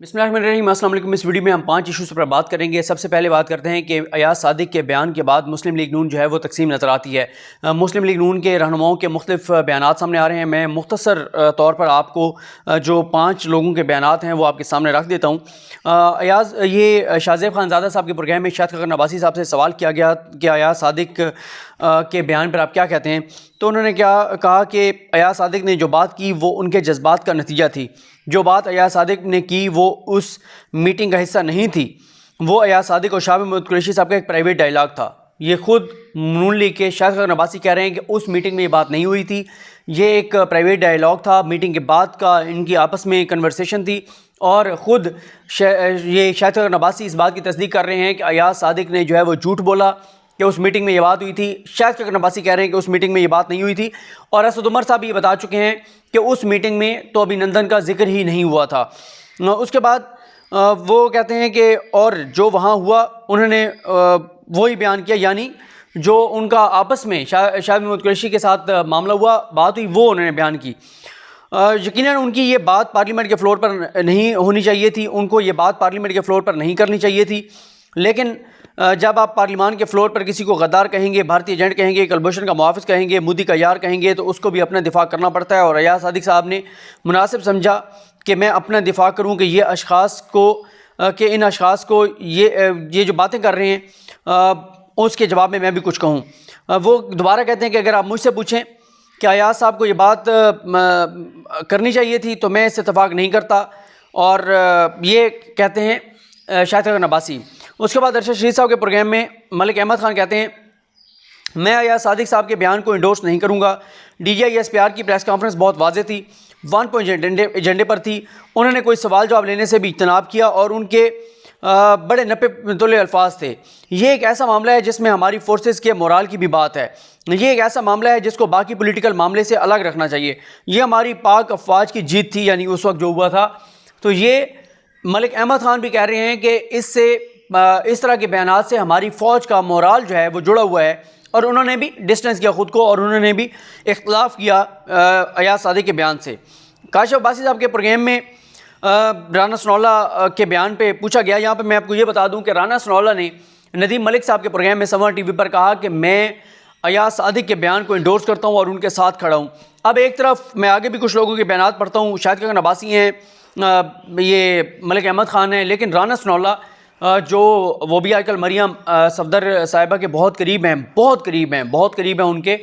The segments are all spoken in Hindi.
बिस्मिल्लाहिर्रहमानिर्रहीम। अस्सलाम वालेकुम। इस वीडियो में हम 5 इशूज़ पर बात करेंगे। सबसे पहले बात करते हैं कि अयाज सादिक के बयान के बाद मुस्लिम लीग नून जो है वो तकसीम नज़र आती है। मुस्लिम लीग नून के रहनुमाओं के मुख्तलिफ बयानात सामने आ रहे हैं। मैं मुख्तसर तौर पर आपको जो 5 लोगों के बयानात हैं वो आपके सामने रख देता हूँ। अयाज ये शाहज़ेब खानज़ादा साहब के प्रोग्राम में शाहिद खकर नवासी साहब से सवाल किया गया कि अयाज सादिक के बयान पर आप क्या कहते हैं। तो उन्होंने क्या कहा कि अयाज सादिक ने जो बात की वो उनके जज्बात का नतीजा थी। जो बात अयाज सादिक ने की वो उस मीटिंग का हिस्सा नहीं थी। वो अयाज सादिक और शाह महमूद कुरैशी साहब का एक प्राइवेट डायलॉग था। ये खुद नून लीग के शाहिद खकर नवासी कह रहे हैं कि उस मीटिंग में ये बात नहीं हुई थी। ये एक प्राइवेट डायलॉग था। मीटिंग के बाद का इनकी आपस में कन्वर्सेशन थी और ख़ुद ये शाहिद खकर नवासी इस बात की तस्दीक कर रहे हैं कि अयाज सादिक ने जो है वो झूठ बोला कि उस मीटिंग में ये बात हुई थी। शाहिद खकर नवासी कह रहे हैं कि उस मीटिंग में ये बात नहीं हुई थी और असद उमर साहब ये बता चुके हैं कि उस मीटिंग में तो अभिनंदन का जिक्र ही नहीं हुआ था। उसके बाद वो कहते हैं कि और जो वहाँ हुआ उन्होंने वही बयान किया, यानी जो उनका आपस में शाह महमूद कुरैशी के साथ मामला हुआ, बात हुई, वो उन्होंने बयान की। यकीनन उनकी ये बात पार्लियामेंट के फ्लोर पर नहीं होनी चाहिए थी। उनको ये बात पार्लियामेंट के फ्लोर पर नहीं करनी चाहिए थी। लेकिन जब आप पार्लियामान के फ्लोर पर किसी को गद्दार कहेंगे, भारतीय एजेंट कहेंगे, कुलभूषण का मुहाफिज कहेंगे, मोदी का यार कहेंगे, तो उसको भी अपना दिफा करना पड़ता है। और अयाज सादिक साहब ने मुनासिब समझा कि मैं अपना दिफा करूं कि ये अशखास को इन अशखास को ये जो बातें कर रहे हैं उसके जवाब में मैं भी कुछ कहूँ। वो दोबारा कहते हैं कि अगर आप मुझसे पूछें कि अयाज साहब को ये बात करनी चाहिए थी तो मैं इससे इत्तफाक नहीं करता। और ये कहते हैं शाहिद खकर नवासी। उसके बाद अरशद शरीफ साहब के प्रोग्राम में मलिक अहमद खान कहते हैं मैं अयाज सादिक साहब के बयान को इंडोर्स नहीं करूँगा। DGI-SPR की प्रेस कॉन्फ्रेंस बहुत वाज़ेह थी, 1 पॉइंट एजेंडे पर थी। उन्होंने कोई सवाल जवाब लेने से भी इज्तनाब किया और उनके बड़े नपे तुले अल्फाज थे। ये एक ऐसा मामला है जिसमें हमारी फोर्सेस के मोराल की भी बात है। ये एक ऐसा मामला है जिसको बाकी पॉलिटिकल मामले से अलग रखना चाहिए। ये हमारी पाक अफवाज की जीत थी, यानी उस वक्त जो हुआ था। तो ये मलिक अहमद खान भी कह रहे हैं कि इससे इस तरह के बयानात से हमारी फ़ौज का मोराल जो है वो जुड़ा हुआ है। और उन्होंने भी डिस्टेंस किया ख़ुद को और उन्होंने भी इख्तलाफ किया अयाज सादिक के बयान से। काशिफ अब्बासी साहब के प्रोग्राम में राना सनौला के बयान पे पूछा गया। यहाँ पे मैं आपको ये बता दूँ कि राना सनौला ने नदीम मलिक साहब के प्रोग्राम में समर TV पर कहा कि मैं अयाज सादिक के बयान को इंडोर्स करता हूँ और उनके साथ खड़ा हूँ। अब एक तरफ मैं आगे भी कुछ लोगों के बयान पढ़ता हूँ, शाहिद खकर नवासी हैं, ये मलिक अहमद ख़ान है, लेकिन राना सनौला जो वो भी आजकल मरियम सफदर साहिबा के बहुत करीब हैं उनके,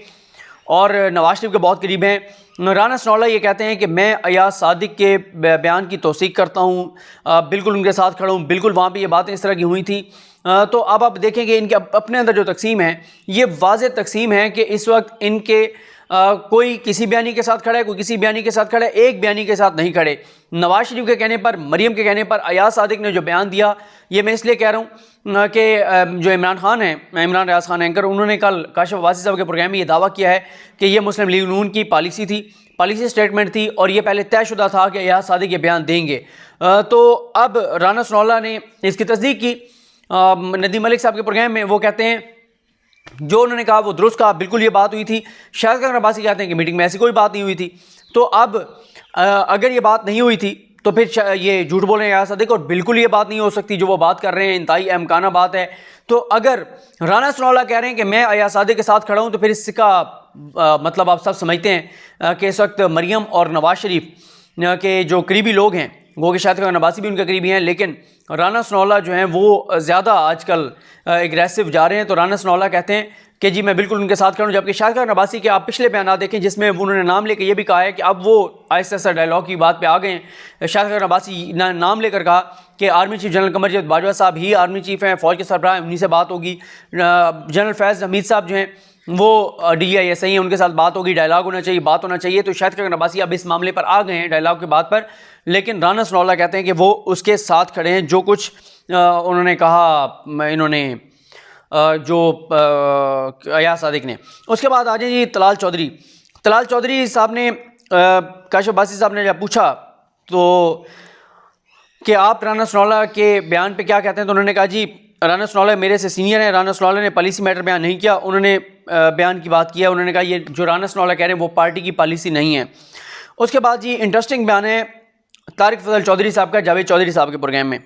और नवाज शरीफ के बहुत करीब हैं। राना सनौला ये कहते हैं कि मैं अयाज सादिक के बयान की तौसीक करता हूँ, बिल्कुल उनके साथ खड़ा हूँ, बिल्कुल वहाँ पे ये बातें इस तरह की हुई थी। तो अब आप देखेंगे इनके अपने अंदर जो तकसीम है ये वाज़ेह तकसीम है कि इस वक्त इनके कोई किसी बयानी के साथ खड़ा है, कोई किसी बयानी के साथ खड़ा है, एक बयानी के साथ नहीं खड़े। नवाज शरीफ के कहने पर, मरियम के कहने पर अयाज सादिक ने जो बयान दिया, ये मैं इसलिए कह रहा हूँ कि जो इमरान खान है, इमरान रियाज खान एंकर, उन्होंने कल काशिफ अब्बासी साहब के प्रोग्राम में ये दावा किया है कि ये मुस्लिम लीग नून की पॉलिसी थी, पॉलिसी स्टेटमेंट थी और ये पहले तयशुदा था कि अयाज सादिक ये बयान देंगे। तो अब राना सनौला ने इसकी तस्दीक की नदीम मलिक साहब के प्रोग्राम में। वो कहते हैं जो उन्होंने कहा वो दुरुस्त कहा, बिल्कुल ये बात हुई थी। शाहिद खकर नवासी कहते हैं कि मीटिंग में ऐसी कोई बात नहीं हुई थी। तो अब अगर ये बात नहीं हुई थी तो फिर ये झूठ बोल रहे हैं अयाज सादिक, और बिल्कुल ये बात नहीं हो सकती जो वो बात कर रहे हैं, इंतहाई अहमकाना बात है। तो अगर राना सनौला कह रहे हैं कि मैं अयाज सादिक के साथ खड़ा हूँ तो फिर इसका मतलब आप सब समझते हैं कि इस वक्त मरियम और नवाज शरीफ के जो करीबी लोग हैं, वो कि शाहिद खकर नवासी भी उनके करीबी हैं, लेकिन राना सनौला जो हैं वो ज़्यादा आजकल एग्रेसिव जा रहे हैं। तो राना सनौला कहते हैं कि जी मैं बिल्कुल उनके साथ खड़ा हूँ। जबकि शाहिद खकर नवासी के आप पिछले बयान देखें जिसमें उन्होंने नाम लेकर ये भी कहा है कि अब वो आहिस्ता डायलॉग की बात पे आ गए हैं। शाहिद खकर नवासी नाम लेकर कहा कि army chief general Qamar Javed Bajwa साहब ही आर्मी चीफ हैं, फ़ौज के सरबराह, उन्हीं से बात होगी। जनरल फैज़ हमीद साहब जो हैं वो DGI-SI हैं, उनके साथ बात होगी, डायलॉग होना चाहिए, बात होना चाहिए। तो शाहिद खकर नवासी अब इस मामले पर आ गए हैं डायलॉग के बात पर, लेकिन राना सनौला कहते हैं कि वो उसके साथ खड़े हैं जो कुछ उन्होंने कहा इन्होंने जो अयाज सादिक ने। उसके बाद आ जाए जी तलाल चौधरी साहब ने काशिफ अब्बासी साहब ने जब पूछा तो कि आप राना सनौला के बयान पे क्या कहते हैं, तो उन्होंने कहा जी राना सनौला मेरे से सीनियर हैं, राना सनौला ने पॉलिसी मैटर बयान नहीं किया, उन्होंने बयान की बात किया। उन्होंने कहा ये जो राना सनौला कह रहे हैं वो पार्टी की पॉलिसी नहीं है। उसके बाद जी इंटरेस्टिंग बयान है तारिक फजल चौधरी साहब का जावेद चौधरी साहब के प्रोग्राम में।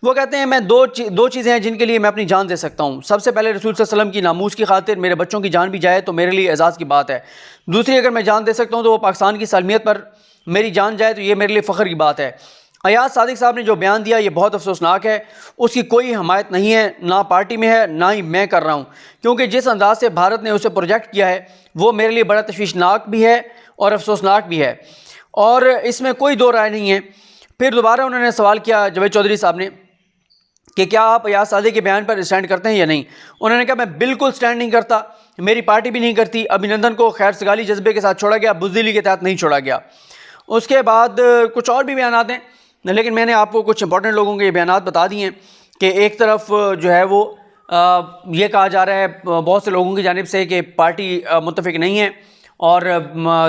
वो कहते हैं मैं दो चीज़ें हैं जिनके लिए मैं अपनी जान दे सकता हूँ। सबसे पहले रसूल सल्लल्लाहु अलैहि वसल्लम की नामूस की खातिर मेरे बच्चों की जान भी जाए तो मेरे लिए एजाज़ की बात है। दूसरी, अगर मैं जान दे सकता हूँ तो वो पाकिस्तान की सालमियत पर मेरी जान जाए तो ये मेरे लिए फ़ख्र की बात है। अयाज सादिक साहब ने जो बयान दिया ये बहुत अफसोसनाक है। उसकी कोई हमायत नहीं है, ना पार्टी में है, ना ही मैं कर रहा हूँ, क्योंकि जिस अंदाज से भारत ने उसे प्रोजेक्ट किया है वो मेरे लिए बड़ा तशवीशनाक भी है और अफसोसनाक भी है, और इसमें कोई दो राय नहीं है। फिर दोबारा उन्होंने सवाल किया जावेद चौधरी साहब ने कि क्या आप अयाज सादिक के बयान पर स्टैंड करते हैं या नहीं। उन्होंने कहा मैं बिल्कुल स्टैंड नहीं करता, मेरी पार्टी भी नहीं करती। अभिनंदन को खैर सगाली जज्बे के साथ छोड़ा गया, बुज़दिली के तहत नहीं छोड़ा गया। उसके बाद कुछ और भी बयान आते हैं, लेकिन मैंने आपको कुछ इंपॉर्टेंट लोगों के बयान बता दिए हैं कि एक तरफ जो है वो ये कहा जा रहा है बहुत से लोगों की जानिब से कि पार्टी मुत्तफिक नहीं है और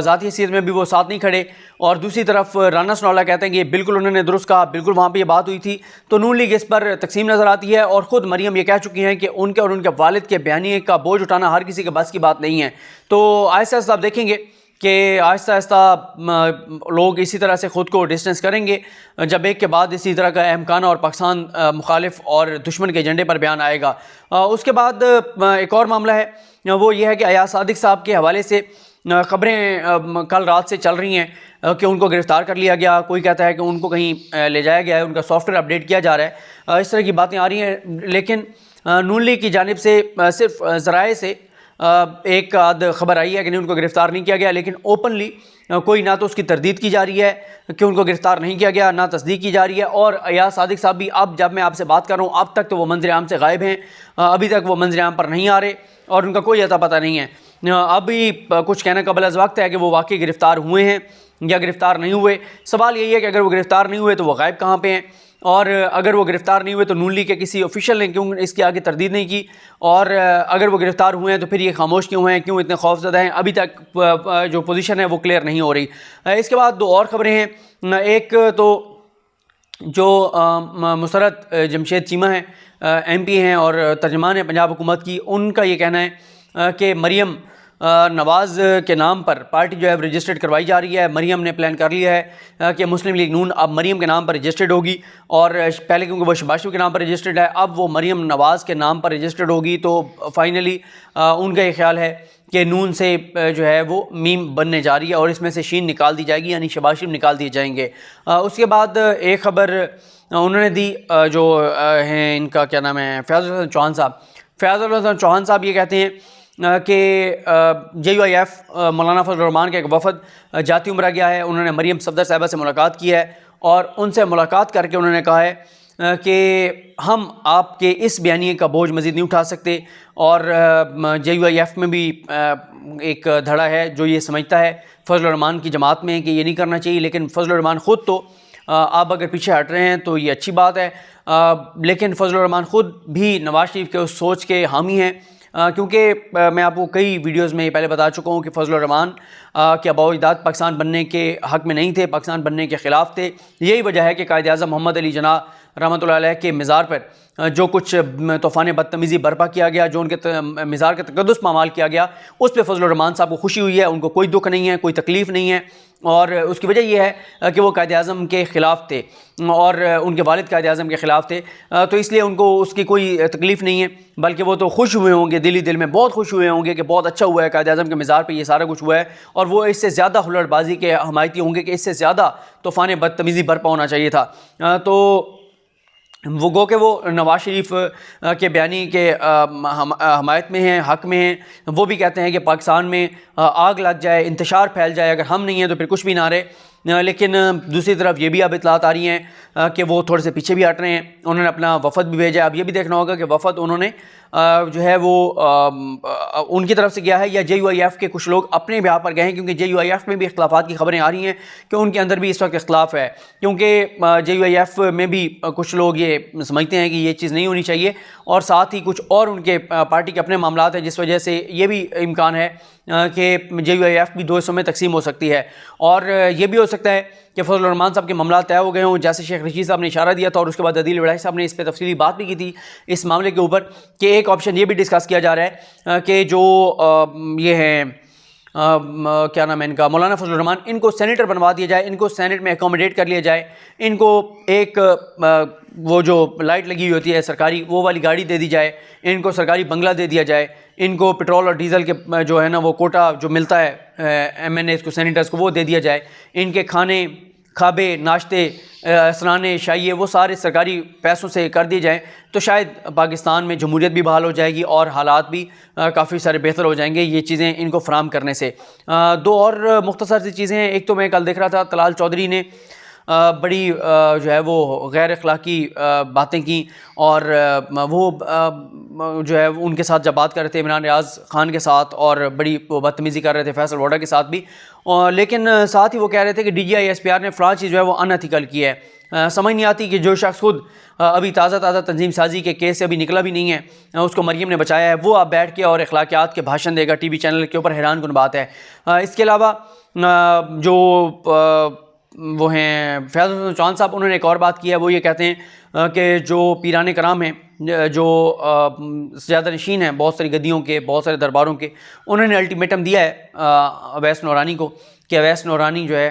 ज़ाती हैसियत में भी वो साथ नहीं खड़े, और दूसरी तरफ राना सनाउल्लाह कहते हैं कि बिल्कुल उन्होंने दुरुस्त कहा, बिल्कुल वहाँ पे ये बात हुई थी। तो नून लीग इस पर तकसीम नज़र आती है, और ख़ुद मरियम ये कह चुकी हैं कि उनके और उनके वालिद के बयानिए का बोझ उठाना हर किसी के बस की बात नहीं है। तो आहिस्ता आहिस्ता आप देखेंगे कि आहिस्ता आहिस्ता लोग इसी तरह से ख़ुद को डिस्टेंस करेंगे जब एक के बाद इसी तरह का अहम खाना और पाकिस्तान मुखालिफ और दुश्मन के एजेंडे पर बयान आएगा। उसके बाद एक और मामला है, वो ये है कि अयाज सादिक साहब के हवाले से ख़बरें कल रात से चल रही हैं कि उनको गिरफ़्तार कर लिया गया। कोई कहता है कि उनको कहीं ले जाया गया है, उनका सॉफ्टवेयर अपडेट किया जा रहा है। इस तरह की बातें आ रही हैं, लेकिन नून लीग की जानिब से सिर्फ ज़राए से एक आध खबर आई है कि नहीं उनको गिरफ़्तार नहीं किया गया, लेकिन ओपनली कोई ना तो उसकी तरदीद की जा रही है कि उनको गिरफ़्तार नहीं किया गया, ना तस्दीक की जा रही है। और अयाज सादिक साहब भी अब जब मैं आपसे बात कर रहा हूँ अब तक तो वो मंजर आम से गायब हैं, अभी तक वो मंजर आम पर नहीं आ रहे और उनका कोई अता पता नहीं है। अभी कुछ कहना कबल अज़ वक्त है कि वो वाकई गिरफ़्तार हुए हैं या गिरफ़्तार नहीं हुए। सवाल यही है कि अगर वो गिरफ़्तार नहीं हुए तो वो गायब कहाँ पे हैं, और अगर वो गिरफ़्तार नहीं हुए तो नून लीग के किसी ऑफिशियल ने क्यों इसके आगे तरदीद नहीं की, और अगर वो गिरफ़्तार हुए हैं तो फिर ये खामोश क्यों हैं, क्यों इतने खौफज़दा हैं। अभी तक जो पोजीशन है वो क्लियर नहीं हो रही। इसके बाद दो और ख़बरें हैं। एक तो जो मुसरत जमशेद चीमा हैं, MP हैं और तर्जमान हैं पंजाब हुकूमत की, उनका ये कहना है कि मरियम नवाज़ के नाम पर पार्टी जो है रजिस्टर्ड करवाई जा रही है। मरियम ने प्लान कर लिया है कि मुस्लिम लीग नून अब मरियम के नाम पर रजिस्टर्ड होगी, और पहले क्योंकि वो शहबाज शरीफ के नाम पर रजिस्टर्ड है, अब वो मरियम नवाज़ के नाम पर रजिस्टर्ड होगी। तो फाइनली उनका ये ख्याल है कि नून से जो है वो मीम बनने जा रही है और इसमें से शीन निकाल दी जाएगी, यानी शहबाज शरीफ निकाल दिए जाएंगे। उसके बाद एक ख़बर उन्होंने दी जो हैं, इनका क्या नाम है, फ़याज़ुल हसन चौहान साहब। फ़याज़ुल हसन चौहान साहब ये कहते हैं कि JUIF मौलाना फजल रहमान का एक वफ़द जाती उम्रा गया है। उन्होंने मरियम सफदर साहिबा से मुलाकात की है और उनसे मुलाकात करके उन्होंने कहा है कि हम आपके इस बयानिए का बोझ मज़ीद नहीं उठा सकते, और JUIF में भी एक धड़ा है जो ये समझता है फजल रहमान की जमात में कि ये नहीं करना चाहिए, लेकिन फजल रहमान ख़ुद तो आप अगर पीछे हट रहे हैं तो ये अच्छी बात है, लेकिन फजल रहमान ख़ुद भी नवाज़ शरीफ के उस सोच के हामी हैं, क्योंकि मैं आपको कई वीडियोस में पहले बता चुका हूँ कि फजल रहमान के आबाओ-अजदाद पाकिस्तान बनने के हक़ में नहीं थे, पाकिस्तान बनने के ख़िलाफ़ थे। यही वजह है कि कायद-ए-आज़म मोहम्मद अली जिन्ना रहमतुल्लाह अलैह के मज़ार पर जो कुछ तूफ़ान बदतमीज़ी बर्पा किया गया, जो उनके मज़ार का तक़द्दुस पामाल किया गया, उस पर फजल रहमान साहब को खुशी हुई है, उनको कोई दुख नहीं है, कोई तकलीफ़ नहीं है। और उसकी वजह यह है कि वो कायद-ए-आज़म के ख़िलाफ़ थे और उनके वालिद कायद-ए-आज़म के ख़िलाफ़ थे, तो इसलिए उनको उसकी कोई तकलीफ़ नहीं है, बल्कि वो तो खुश हुए होंगे, दिल में बहुत खुश हुए होंगे कि बहुत अच्छा हुआ है, कायद-ए-आज़म के मज़ार पे ये सारा कुछ हुआ है, और वो इससे ज़्यादा हुल्लड़बाज़ी के हमायती होंगे कि इससे ज़्यादा तूफ़ान बदतमीज़ी बर्पा होना चाहिए था। तो वो गो के वो नवाज़ शरीफ के बयानी के हमायत में हैं, हक़ में हैं। वो भी कहते हैं कि पाकिस्तान में आग लग जाए, इंतशार फैल जाए, अगर हम नहीं हैं तो फिर कुछ भी ना रहे। लेकिन दूसरी तरफ ये भी अब इतलात आ रही हैं कि वो थोड़े से पीछे भी हट रहे हैं, उन्होंने अपना वफ़द भी भेजा। अब ये भी देखना होगा कि वफ़द उन्होंने जो है वो उनकी तरफ से गया है या JUIF के कुछ लोग अपने बिहार पर गए हैं, क्योंकि JUIF में भी इख्तिलाफ़ात की खबरें आ रही हैं कि उनके अंदर भी इस वक्त इख्तिलाफ़ है, क्योंकि JUIF में भी कुछ लोग ये समझते हैं कि ये चीज़ नहीं होनी चाहिए, और साथ ही कुछ और उनके पार्टी के अपने मामलात हैं, जिस वजह से ये भी इम्कान है कि JUIF भी दो हिस्सों में तकसीम हो सकती है। और ये भी हो सकता है कि फजल रहमान साहब के मामला तय हो गए हों, जैसे शेख रशीद साहब ने इशारा दिया था, और उसके बाद अदील वड़ाई साहब ने इस पर तफसीली बात भी की थी इस मामले के ऊपर, कि एक ऑप्शन ये भी डिस्कस किया जा रहा है कि जो ये हैं क्या नाम है इनका, मौलाना फजल रहमान, इनको सेनेटर बनवा दिया जाए, इनको सेनेट में एकोमोडेट कर लिया जाए, इनको एक वो जो लाइट लगी हुई होती है सरकारी वो वाली गाड़ी दे दी जाए, इनको सरकारी बंगला दे दिया जाए, इनको पेट्रोल और डीज़ल के जो है ना वो कोटा जो मिलता है MNAs को, सेनेटर्स को, वो दे दिया जाए, इनके खाने खाबे नाश्ते असराने शाइए वो सारे सरकारी पैसों से कर दिए जाएँ तो शायद पाकिस्तान में जमहूरियत भी बहाल हो जाएगी और हालात भी काफ़ी सारे बेहतर हो जाएंगे ये चीज़ें इनको फराम करने से। दो और मुख्तसर सी चीज़ें हैं। एक तो मैं कल देख रहा था तलाल चौधरी ने बड़ी जो है वो गैर अखलाकी बातें की और वो जो है उनके साथ जब बात कर रहे थे इमरान रियाज खान के साथ और बड़ी बदतमीज़ी कर रहे थे फैसल वोडा के साथ भी, और लेकिन साथ ही वो कह रहे थे कि DGI SPR ने फ़लाँ चीज़ जो है वो अनएथिकल की है। समझ नहीं आती कि जो शख्स खुद अभी ताज़ा तंजीम साजी के केस से अभी निकला भी नहीं है, उसको मरियम ने बचाया है, वो आप बैठ के और अखलाकियात के भाषण देगा TV चैनल के ऊपर, हैरान कुन बात है। इसके अलावा जो वो हैं फैज़ल चौहान साहब, उन्होंने एक और बात की है, वो ये कहते हैं कि जो पीराने कराम हैं, जो सजादा नशीन हैं बहुत सारी गद्दियों के, बहुत सारे दरबारों के, उन्होंने अल्टीमेटम दिया है अवैस नूरानी को कि अवैस नूरानी जो है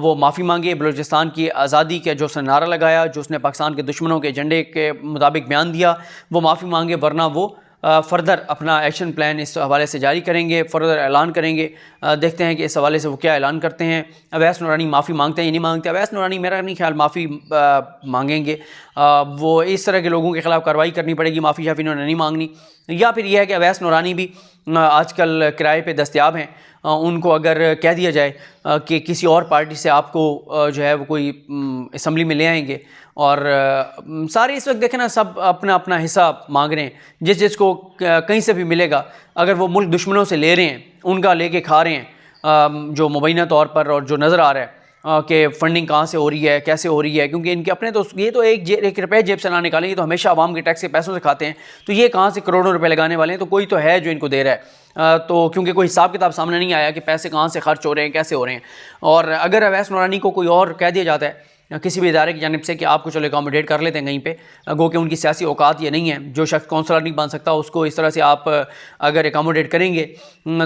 वो माफ़ी मांगे, बलूचिस्तान की आज़ादी के जो उसने नारा लगाया, जो उसने पाकिस्तान के दुश्मनों के एजेंडे के मुताबिक बयान दिया, वो माफ़ी मांगे, वरना वो फ़र्दर अपना एक्शन प्लान इस हवाले से जारी करेंगे, फ़र्दर ऐलान करेंगे। देखते हैं कि इस हवाले से वो क्या ऐलान करते हैं। अवैस नूरानी माफ़ी मांगते हैं या नहीं मांगते। अवैस नूरानी मेरा नहीं ख्याल माफ़ी मांगेंगे, वो इस तरह के लोगों के ख़िलाफ़ कार्रवाई करनी पड़ेगी, माफ़ी शाफ़ी इन्होंने नहीं मांगनी। या फिर यह है कि अवैस नूरानी भी आजकल किराए पे दस्तयाब हैं, उनको अगर कह दिया जाए कि किसी और पार्टी से आपको जो है वो कोई असम्बली में ले आएंगे, और सारे इस वक्त देखें ना सब अपना अपना हिस्सा मांग रहे हैं, जिसको कहीं से भी मिलेगा, अगर वो मुल्क दुश्मनों से ले रहे हैं उनका लेके खा रहे हैं, जो मुबैना तौर पर और जो नज़र आ रहा है कि फ़ंडिंग कहाँ से हो रही है, कैसे हो रही है, क्योंकि इनके अपने तो ये तो एक रुपये जेब से ना निकालेंगे, तो हमेशा आवाम के टैक्स के पैसों से खाते हैं, तो ये कहाँ से करोड़ों रुपए लगाने वाले हैं, तो कोई तो है जो इनको दे रहा है। तो क्योंकि कोई हिसाब किताब सामने नहीं आया कि पैसे कहाँ से खर्च हो रहे हैं, कैसे हो रहे हैं। और अगर अवैस नूरानी को कोई और कह दिया जाता है किसी भी इदारे की जानिब से कि आपको चलो एकोमोडेट कर लेते हैं कहीं पे, गो कि उनकी सियासी औकात ये नहीं है, जो शख्स कौंसलर नहीं बन सकता उसको इस तरह से आप अगर एकोमोडेट करेंगे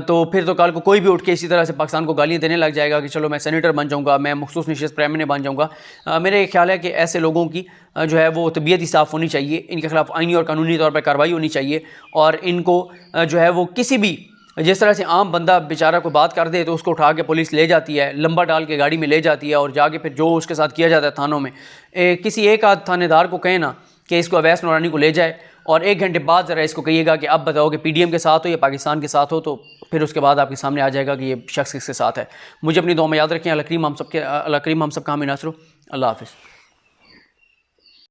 तो फिर तो कल को कोई भी उठ के इसी तरह से पाकिस्तान को गालियाँ देने लग जाएगा कि चलो मैं सेनेटर बन जाऊँगा, मैं मखसूस नशिस्त प्राइम मिनिस्टर बन जाऊँगा। मेरे ख्याल है कि ऐसे लोगों की जो है वो तबीयत ही साफ़ होनी चाहिए, इनके खिलाफ आइनी और कानूनी तौर पर कार्रवाई होनी चाहिए, और इनको जो है वो किसी भी जिस तरह से आम बंदा बेचारा कोई बात कर दे तो उसको उठा के पुलिस ले जाती है, लंबा डाल के गाड़ी में ले जाती है, और जाके फिर जो उसके साथ किया जाता है थानों में, किसी एक आध थानेदार को कहे ना कि इसको अवैस नूरानी को ले जाए, और 1 घंटे बाद ज़रा इसको कहिएगा कि अब बताओ कि PDM के साथ हो या पाकिस्तान के साथ हो, तो फिर उसके बाद आपके सामने आ जाएगा कि ये शख्स किसके साथ है। मुझे अपनी दुआ में याद रखें। अल्लाह करीम हम सब का हामी नासर हो। अल्लाह हाफ़िज़।